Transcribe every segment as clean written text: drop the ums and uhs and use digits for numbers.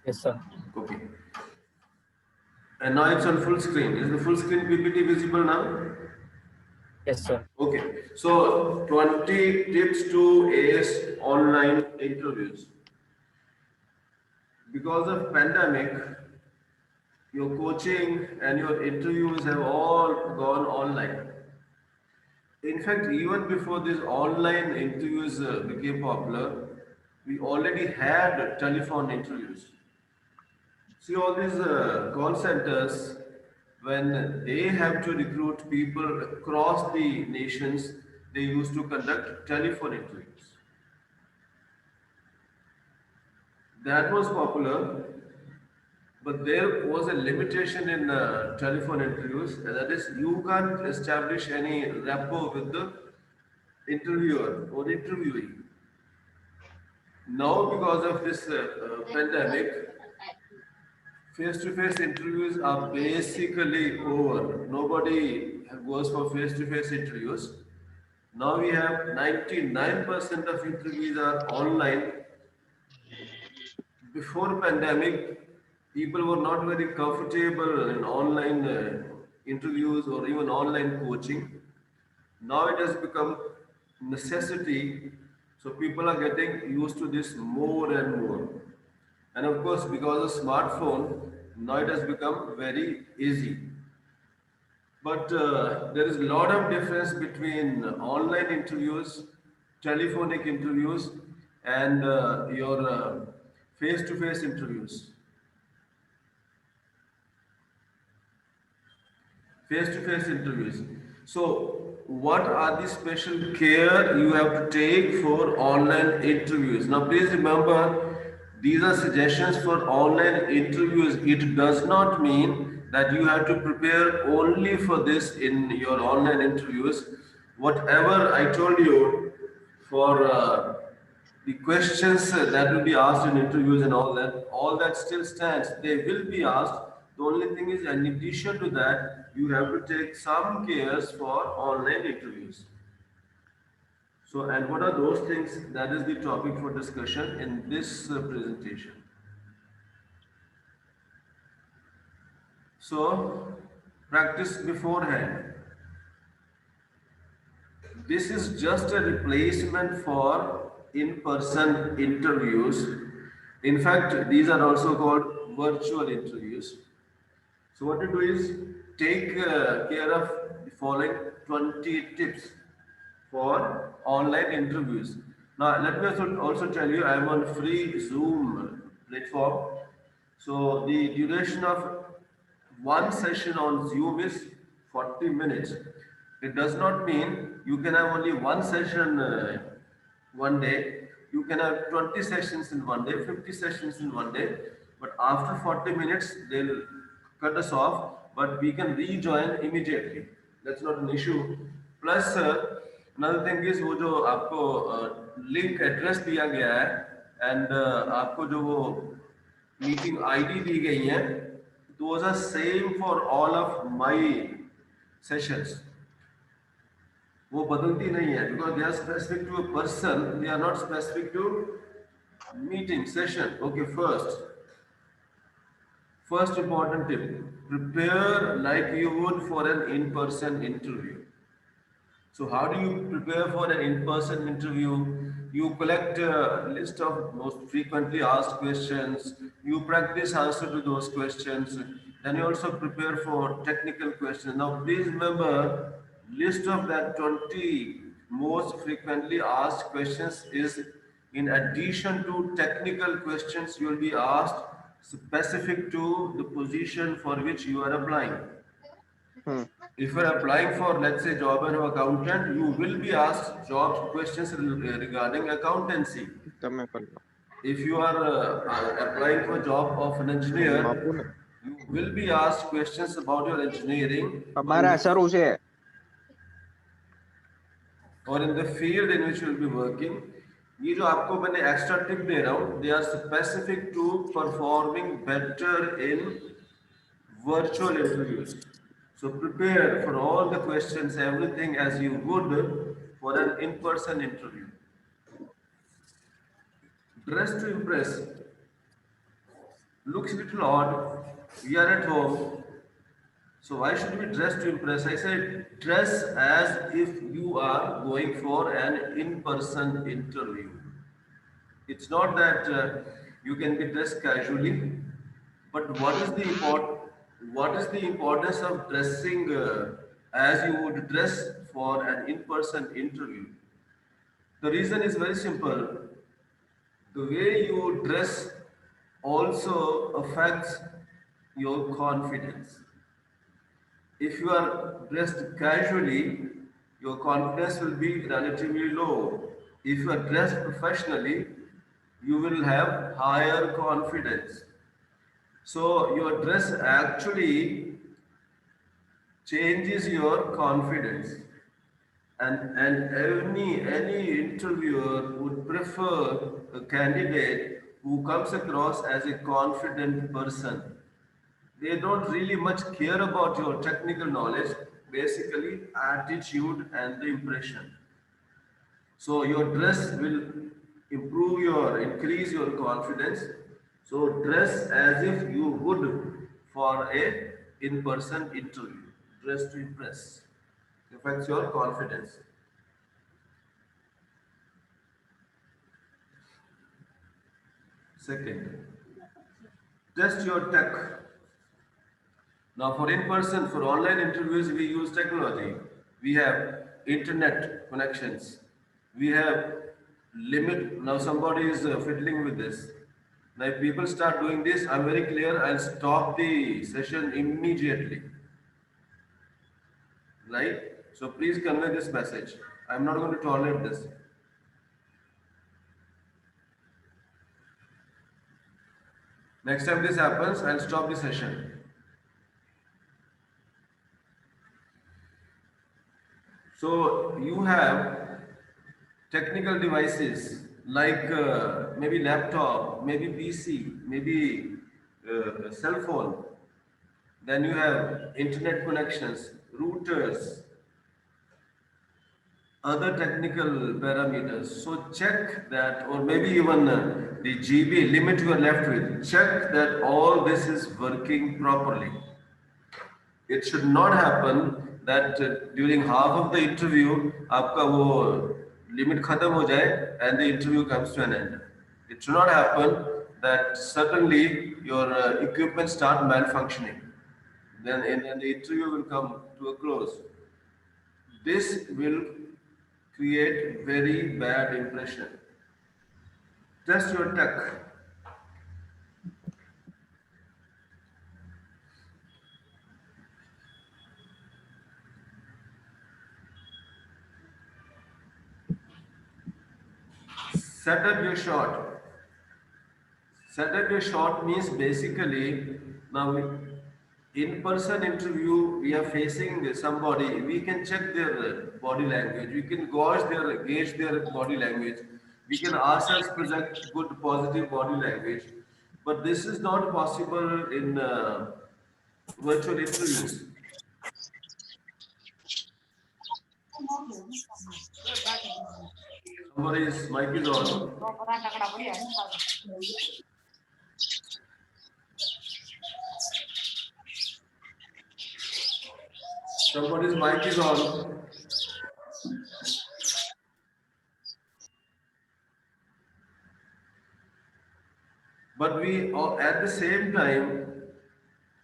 Yes, sir. Okay. And now it's on full screen. Is the full screen PPT visible now? Yes, sir. Okay. So 20 tips to ace online interviews. Because of pandemic, your coaching and your interviews have all gone online. In fact, even before these online interviews became popular, we already had telephone interviews. See, all these call centers, when they have to recruit people across the nations, they used to conduct telephone interviews. That was popular, but there was a limitation in telephone interviews, and that is you can't establish any rapport with the interviewer or interviewee. Now, because of this pandemic, face-to-face interviews are basically over. Nobody goes for face-to-face interviews. Now we have 99% of interviews are online. Before pandemic, people were not very comfortable in online interviews or even online coaching. Now it has become necessity, so people are getting used to this more and more. And of course, because of smartphone, now it has become very easy. But there is a lot of difference between online interviews, telephonic interviews, and your face-to-face interviews. Face-to-face interviews. So, what are the special care you have to take for online interviews? Now, please remember, these are suggestions for online interviews. It does not mean that you have to prepare only for this in your online interviews. Whatever I told you for the questions that will be asked in interviews and all that still stands. They will be asked. The only thing is, in addition to that, you have to take some cares for online interviews. So, and what are those things? That is the topic for discussion in this presentation. So, practice beforehand. This is just a replacement for in-person interviews. In fact, these are also called virtual interviews. So what you do is take care of the following 20 tips for online interviews. Now, let me also tell you, I am on free Zoom platform. So the duration of one session on Zoom is 40 minutes. It does not mean you can have only one session one day. You can have 20 sessions in one day, 50 sessions in one day. But after 40 minutes, they'll cut us off, but we can rejoin immediately. That's not an issue. Plus, another thing is वो जो आपको link address दिया गया है and आपको जो वो meeting ID दी गई है those are same for all of my sessions. वो बदलती नहीं है because they are specific to a person, they are not specific to meeting session. Okay, first important tip: prepare like you would for an in-person interview. So how do you prepare for an in-person interview? You collect a list of most frequently asked questions. You practice answer to those questions. Then you also prepare for technical questions. Now please remember, list of that 20 most frequently asked questions is in addition to technical questions you will be asked specific to the position for which you are applying. Hmm. If you are applying for, let's say, job as an accountant, you will be asked job questions regarding accountancy. તમે પણ If you are applying for job of an engineer, આપું ને you will be asked questions about your engineering મારા શરૂ છે or in the field in which you will be working. ये जो आपको मैंने एक्स्ट्रा टिप दे रहा हूँ, they are specific to performing better in virtual interviews. So prepare for all the questions, everything as you would for an in-person interview. Dress to impress. looks a little odd. We are at home. So why should we dress to impress? I said dress as if you are going for an in-person interview. It's not that you can be dressed casually, but what is the importance of dressing as you would dress for an in-person interview? The reason is very simple. The way you dress also affects your confidence. If you are dressed casually, your confidence will be relatively low. If you are dressed professionally, you will have higher confidence. So your dress actually changes your confidence. And any interviewer would prefer a candidate who comes across as a confident person. They don't really much care about your technical knowledge, basically attitude and the impression. So your dress will increase your confidence. So dress as if you would for a in-person interview. Dress to impress. Affects your confidence. Second, test your tech. Now, for in-person, for online interviews, we use technology. We have internet connections. We have limit. Now, somebody is fiddling with this. Now, if people start doing this, I'm very clear. I'll stop the session immediately. Right? So, please convey this message. I'm not going to tolerate this. Next time this happens, I'll stop the session. So, you have technical devices like maybe laptop, maybe PC, maybe cell phone. Then you have internet connections, routers, other technical parameters. So check that, or maybe even the GB limit you are left with. Check that all this is working properly. It should not happen that during half of the interview आपका वो limit खत्म हो जाए and the interview comes to an end. It should not happen that suddenly your equipment start malfunctioning. Then the interview will come to a close. This will create very bad impression. Test your tech. Set up your shot. Set up your shot means basically now in-person interview we are facing somebody. We can check their body language. We can gauge their body language. We can ourselves present good positive body language. But this is not possible in virtual interviews. Somebody's mic is on. Somebody's mic is on. But we at the same time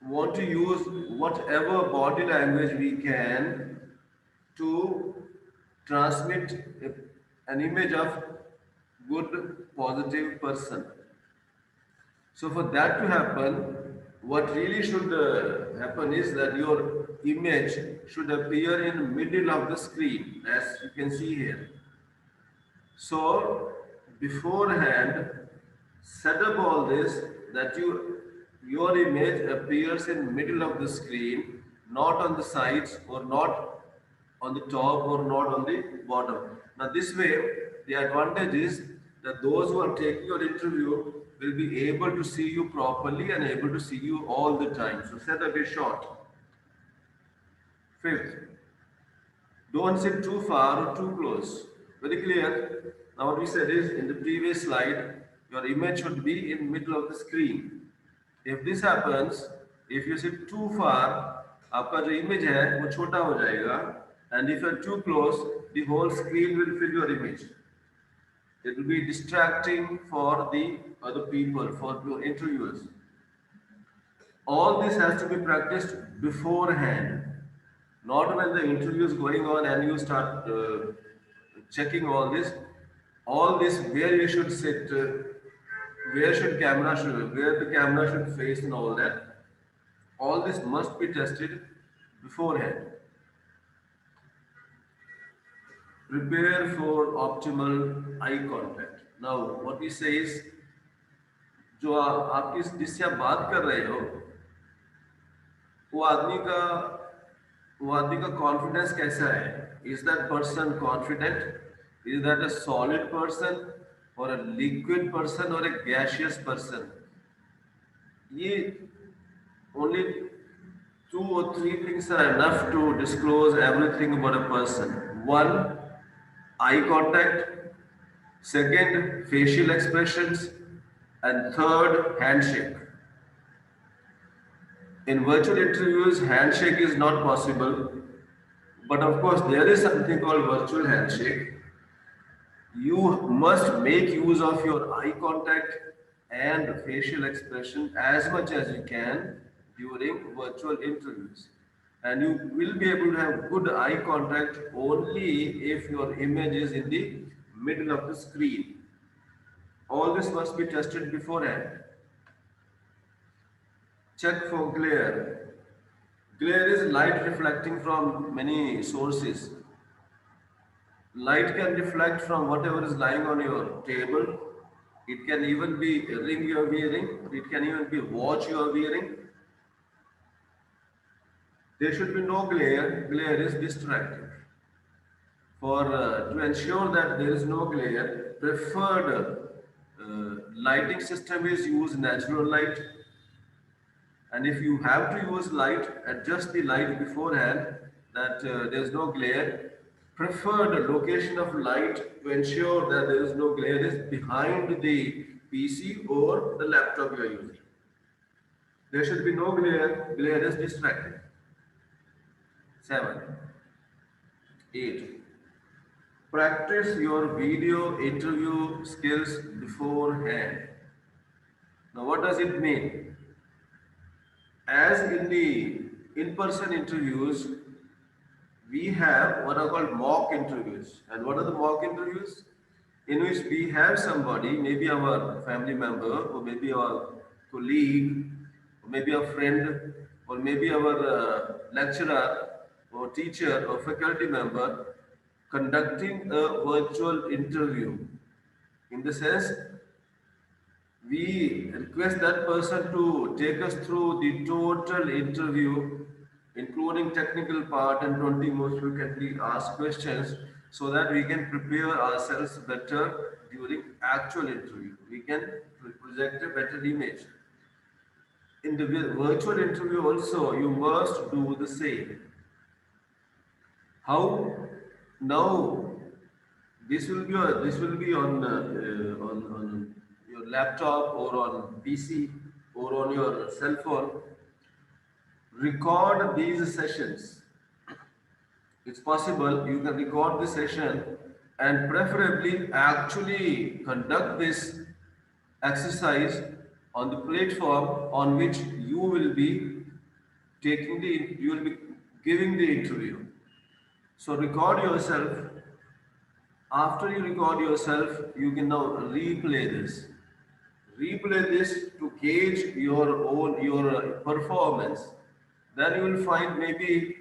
want to use whatever body language we can to transmit an image of good positive person. So for that to happen, what really should happen is that your image should appear in middle of the screen, as you can see here. So beforehand, set up all this that your image appears in middle of the screen, not on the sides or not on the top or not on the bottom. Now this way, the advantage is that those who are taking your interview will be able to see you properly and able to see you all the time. So set up a shot. Fifth, don't sit too far or too close. Very clear. Now what we said is in the previous slide, your image should be in middle of the screen. If this happens, if you sit too far, आपका जो image है वो छोटा हो जाएगा, and if you're too close, the whole screen will fill your image. It will be distracting for the other people, for your interviewers. All this has to be practiced beforehand, not when the interview is going on and you start checking all this. All this, where you should sit, where the camera should face, and all that. All this must be tested beforehand. Prepare for optimal eye contact. Now, what we say is, जो आप जिससे आप बात कर रहे हो, वो आदमी का कॉन्फिडेंस कैसा है? Is that person confident? Is that a solid person or a liquid person or a gaseous person? ये only 2 or 3 things are enough to disclose everything about a person. One, eye contact. Second, facial expressions. And third, handshake. In virtual interviews, handshake is not possible. But of course, there is something called virtual handshake. You must make use of your eye contact and facial expression as much as you can during virtual interviews. And you will be able to have good eye contact only if your image is in the middle of the screen. All this must be tested beforehand. Check for glare. Glare is light reflecting from many sources. Light can reflect from whatever is lying on your table. It can even be a ring you are wearing. It can even be a watch you are wearing. There should be no glare. Glare is distracting. To ensure that there is no glare, preferred lighting system is use natural light. And if you have to use light, adjust the light beforehand that there is no glare. Preferred location of light to ensure that there is no glare is behind the PC or the laptop you are using. There should be no glare. Glare is distracting. 7. 8. Practice your video interview skills beforehand. Now, what does it mean? As in the in-person interviews, we have what are called mock interviews. And what are the mock interviews? In which we have somebody, maybe our family member, or maybe our colleague, or maybe a friend, or maybe our lecturer, or teacher, or faculty member, conducting a virtual interview. In the sense, we request that person to take us through the total interview, including technical part, and 20 most frequently asked questions, so that we can prepare ourselves better during actual interview. We can project a better image. In the virtual interview also, you must do the same. How? Now, this will be on your laptop or on PC or on your cell phone. Record these sessions. It's possible you can record the session and preferably actually conduct this exercise on the platform on which you will be giving the interview. So record yourself. After you record yourself, you can now replay this. Replay this to gauge your performance. Then you will find maybe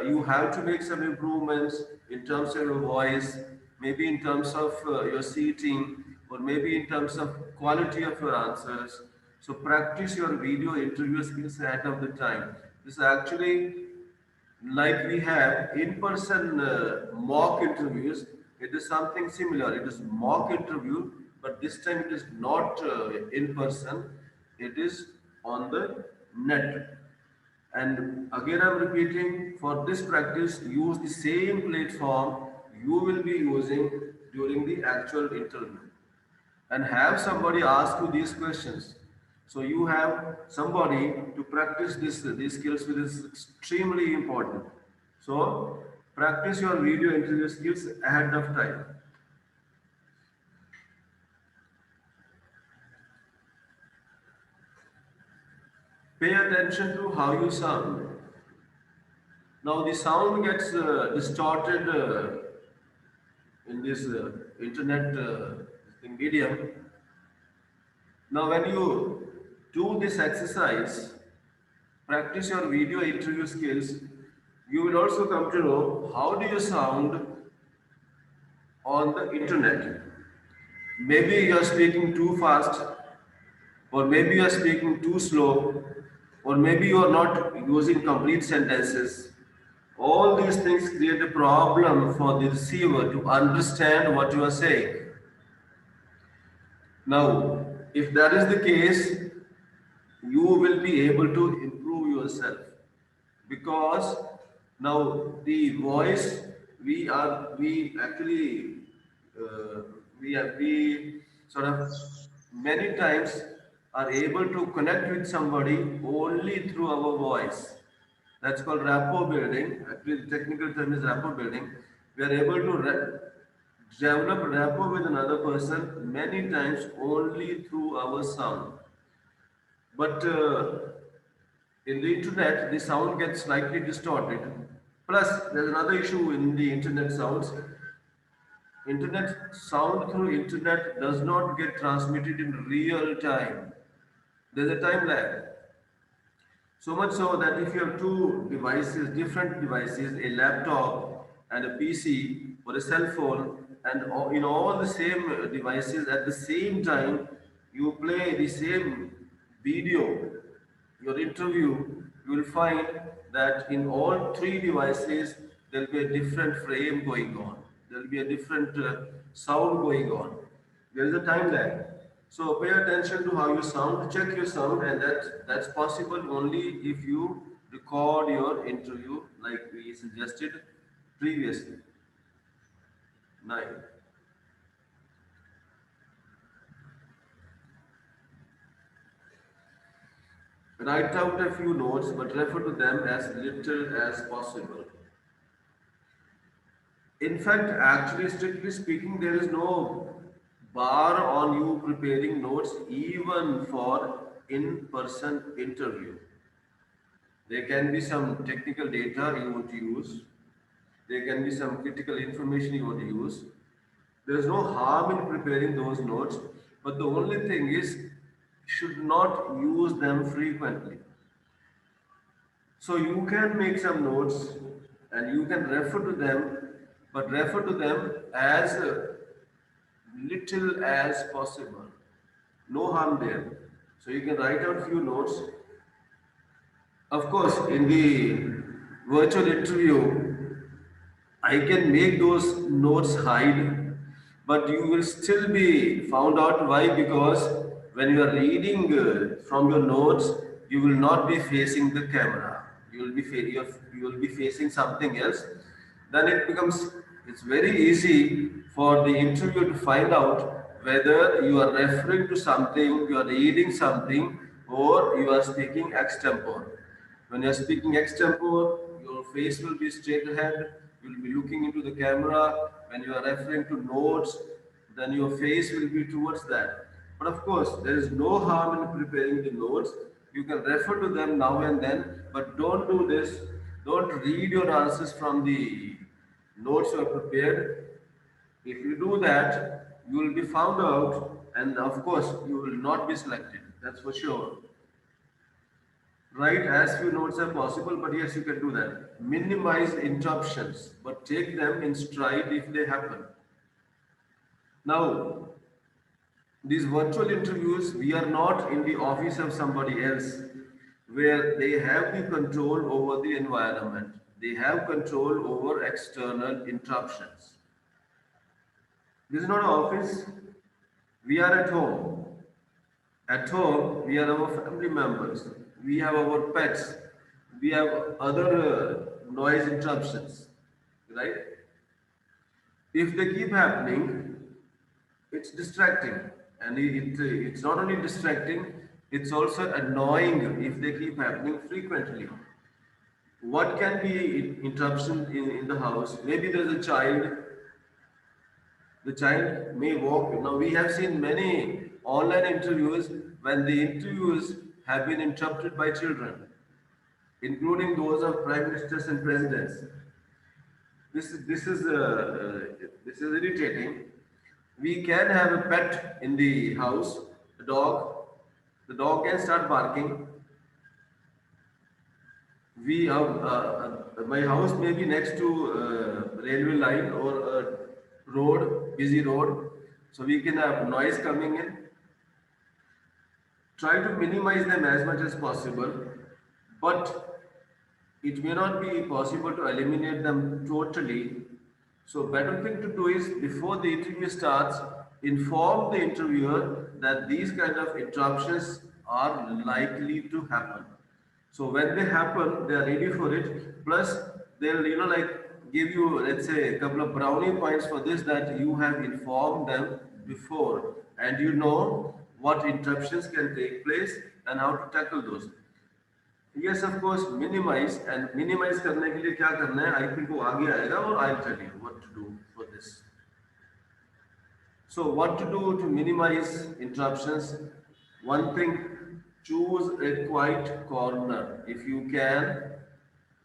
you have to make some improvements in terms of your voice, maybe in terms of your seating, or maybe in terms of quality of your answers. So practice your video interview skills ahead of the time. This is actually like we have in-person mock interviews. It is something similar. It is mock interview, but this time it is not in person. It is on the net. And again, I'm repeating, for this practice, use the same platform you will be using during the actual interview. And have somebody ask you these questions. So you have somebody to practice these skills with is extremely important. So practice your video interview skills ahead of time. Pay attention to how you sound. Now the sound gets distorted in this internet medium. Now when you do this exercise, practice your video interview skills, you will also come to know how do you sound on the internet. Maybe you are speaking too fast, or maybe you are speaking too slow, or maybe you are not using complete sentences. All these things create a problem for the receiver to understand what you are saying. Now, if that is the case, you will be able to improve yourself, because now the voice we actually we sort of many times are able to connect with somebody only through our voice. That's called rapport building. Actually, the technical term is rapport building. We are able to develop rapport with another person many times only through our sound. But in the internet, the sound gets slightly distorted. Plus, there's another issue in the internet sounds. Internet sound through internet does not get transmitted in real time. There's a time lag. So much so that if you have two devices, different devices, a laptop and a PC or a cell phone, and in all the same devices at the same time, you play the same video, your interview, you will find that in all three devices, there will be a different frame going on. There will be a different sound going on. There is a time lag. So pay attention to how you sound, check your sound, and that's possible only if you record your interview like we suggested previously. 9. Write out a few notes but refer to them as little as possible. In fact, actually, strictly speaking, there is no bar on you preparing notes even for in-person interview. There can be some technical data you want to use. There can be some critical information you want to use. There is no harm in preparing those notes, but the only thing is, you should not use them frequently. So you can make some notes and you can refer to them, but refer to them as little as possible. No harm there. So you can write out few notes. Of course, in the virtual interview, I can make those notes hide, but you will still be found out. Why? Because when you are reading from your notes, you will not be facing the camera. You will be facing something else. Then it's very easy for the interviewer to find out whether you are referring to something, you are reading something, or you are speaking extempore. When you are speaking extempore, your face will be straight ahead. You will be looking into the camera. When you are referring to notes, then your face will be towards that. But of course, there is no harm in preparing the notes. You can refer to them now and then, but don't do this. Don't read your answers from the notes you have prepared. If you do that, you will be found out, and of course, you will not be selected. That's for sure. Write as few notes as possible, but yes, you can do that. Minimize interruptions, but take them in stride if they happen. Now, these virtual interviews, we are not in the office of somebody else where they have the control over the environment. They have control over external interruptions. This is not an office. We are at home. At home, we are our family members. We have our pets. We have other noise interruptions, right? If they keep happening, it's distracting. And it's not only distracting, It's also annoying if they keep happening frequently. What can be interruption in the house? Maybe there's a child, the child may walk. Now, we have seen many online interviews when the interviews have been interrupted by children, including those of prime ministers and presidents. This is irritating. We can have a pet in the house, a dog. The dog can start barking. My house may be next to railway line or a road, busy road, so we can have noise coming in. Try to minimize them as much as possible, but it may not be possible to eliminate them totally. So better thing to do is before the interview starts, inform the interviewer that these kind of interruptions are likely to happen. So when they happen, they are ready for it. Plus, they'll like give you, let's say, a couple of brownie points for this, that you have informed them before and you know what interruptions can take place and how to tackle those. Yes, of course, minimize, and minimize करने के लिए क्या करना है? I think वो आगे आएगा और I'll tell you what to do for this. So what to do to minimize interruptions? One thing, choose a quiet corner. If you can,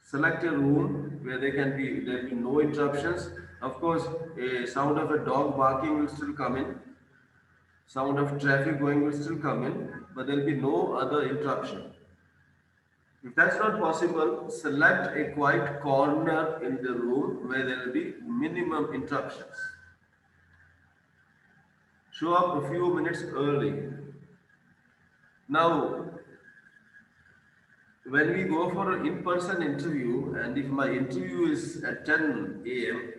select a room where there will be no interruptions. Of course, a sound of a dog barking will still come in. Sound of traffic going will still come in, but there will be no other interruption. If that's not possible, select a quiet corner in the room where there will be minimum interruptions. Show up a few minutes early. Now, when we go for an in-person interview, and if my interview is at 10 a.m.,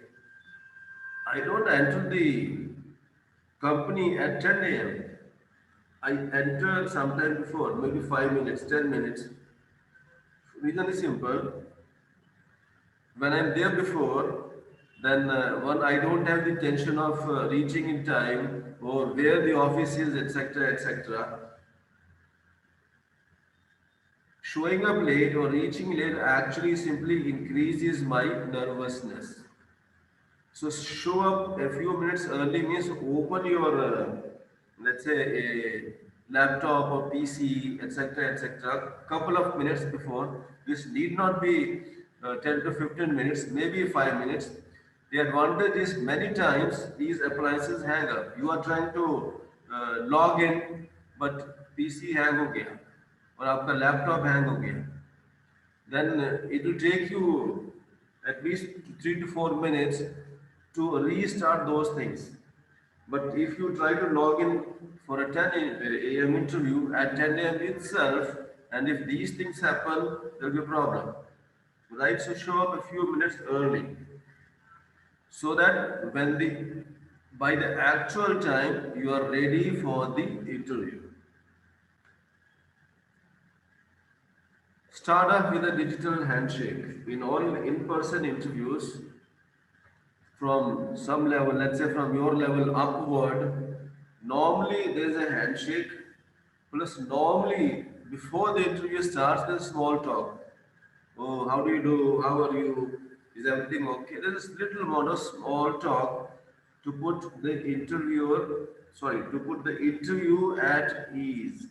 I don't enter the company at 10 a.m. I enter sometime before, maybe 5 minutes, 10 minutes. Reason is simple. When I'm there before, then one, I don't have the tension of reaching in time or where the office is, etc., etc. Showing up late or reaching late actually simply increases my nervousness. So show up a few minutes early means open your, let's say, a laptop or PC, etc., etc., couple of minutes before. This need not be 10 to 15 minutes, maybe 5 minutes. The advantage is many times these appliances hang up. You are trying to log in, but PC hang हो गया और आपका laptop hang हो गया. Then it will take you at least 3 to 4 minutes to restart those things. But if you try to log in for a 10 a.m. interview at 10 a.m. itself, and if these things happen, there will be a problem. Right? So show up a few minutes early, so that by the actual time you are ready for the interview. Start off with a digital handshake. In all in-person interviews, from some level, let's say from your level upward, normally there is a handshake, plus normally before the interview starts, there's small talk. Oh, how do you do? How are you? Is everything okay? There's little amount of small talk to put the interview at ease.